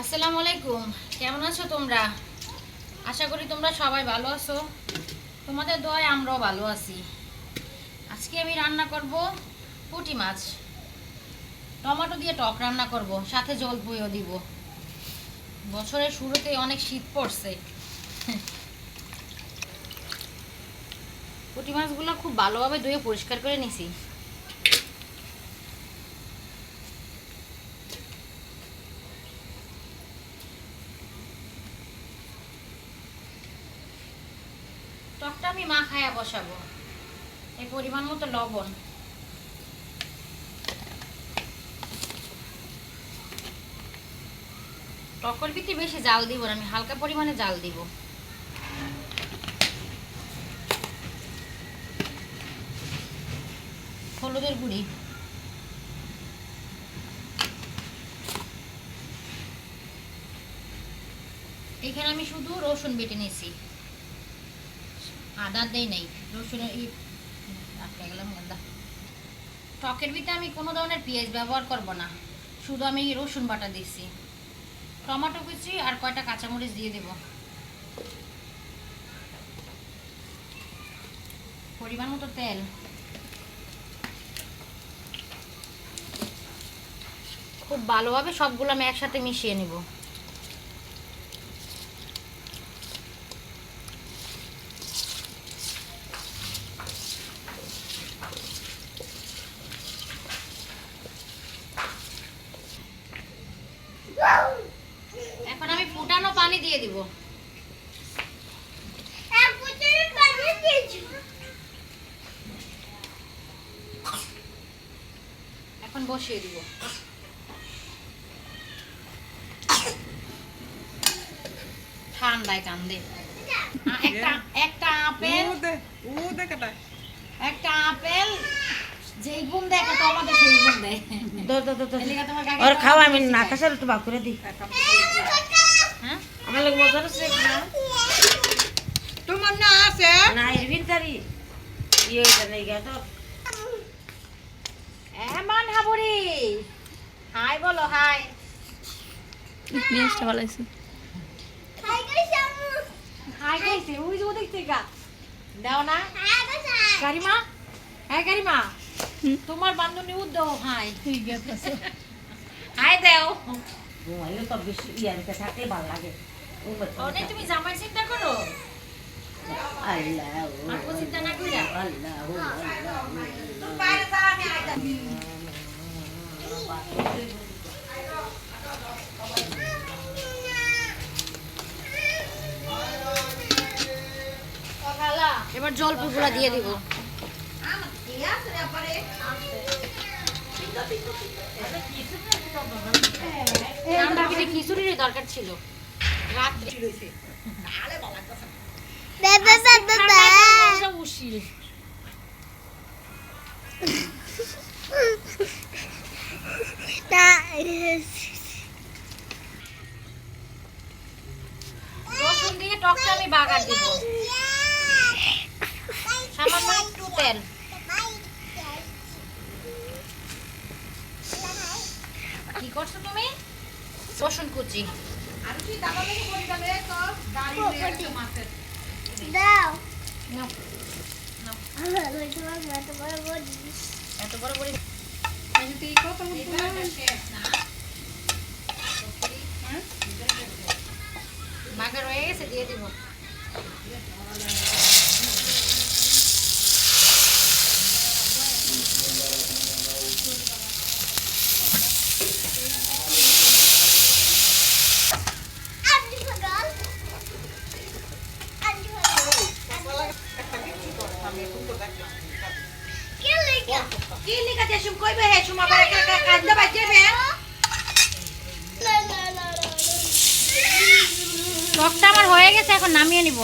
আসসালামু আলাইকুম, কেমন আছো তোমরা? আশা করি তোমরা সবাই ভালো আছো। তোমাদের দোয়ায় আমরাও ভালো আছি। আজকে আমি রান্না করব পুঁটি মাছ, টমেটো দিয়ে টক রান্না করব, সাথে জলপাইও দিব। বছরের শুরুতে অনেক শীত পড়ছে। পুঁটি মাছগুলো খুব ভালোভাবে ধুয়ে পরিষ্কার করে নিছি। টকটা আমি মাখায়া বসাবো। এই পরিমাণ মতো লবণ, টকের ভিতরে বেশি জাল দিব না, আমি হালকা পরিমাণে জাল দিব। হলুদের গুঁড়ি, এখানে আমি শুধু রসুন বেটে নিয়েছি, আদা দেই নাই। রসুনের আটকে গেলাম গন্ধা। টকের ভিতরে আমি কোনো ধরনের পেঁয়াজ ব্যবহার করব না, শুধু আমি রসুন বাটা দিচ্ছি, টমেটো কুচি আর কয়টা কাঁচামরিচ দিয়ে দেব। পরিমাণ মতো তেল, খুব ভালোভাবে সবগুলো আমি একসাথে মিশিয়ে নেব। এখন আমি ফুটানো পানি দিয়ে দিব। এখন বসিয়ে দিব। ঠান্ডায় কান্দে। একটা আপেল, একটা আপেল যেই গুণ দেয় একটা টমেটো সেই গুণ দেয়। और खावा मैं नाका सर तो बाकुरे दी হ্যাঁ আমার লোক মজার আছে না তোমার না আছে না ইরবিন তারি ইয়ে এটা নাই গা তো এমন হাবুরি হাই বলো, হাই। নিউজটা ভালো আছে। হাই গাইছে ওই যে দেখতে গা দাও না কারিমা। হ্যাঁ কারিমা, তোমার বান্ধবী উদ্যোগ হাই ঠিক আছে, হাই দাও। ঘুমাইলে তো বেশি ইয়ারিতে থাকলে ভালো লাগে অনেক তুমি জামাই চিন্তা করো, আল্লাহ আর কো চিন্তা না কইরা। আল্লাহ বাইরে যা আমি আইতা এবার জলপাইগুলা দিয়ে দিব। আমার কি আছে রে পরে ঠান্ডার ভিতরে খিচুড়ির দরকার ছিল রাত্রে। নালে ভালো লাগতেছে উশি রসুন দিয়ে টকটা আমি বাগার দিব, সামান্য একটু তেল। কি করছো তুমি? রসুন কুচি আর তুই দাদা লোক বলি যাবে তো গাড়ি নিয়ে একটা মাছের নাও। নাও, এত বড় বড়ি তুই কত মুখ শেষ না বাগার হয়ে গেছে, দিয়ে দিব। কি লিখা দেশুম কইবে হে সুমা করে কান্দা বাজবে টকটা আমার হয়ে গেছে, এখন নামিয়ে নিব।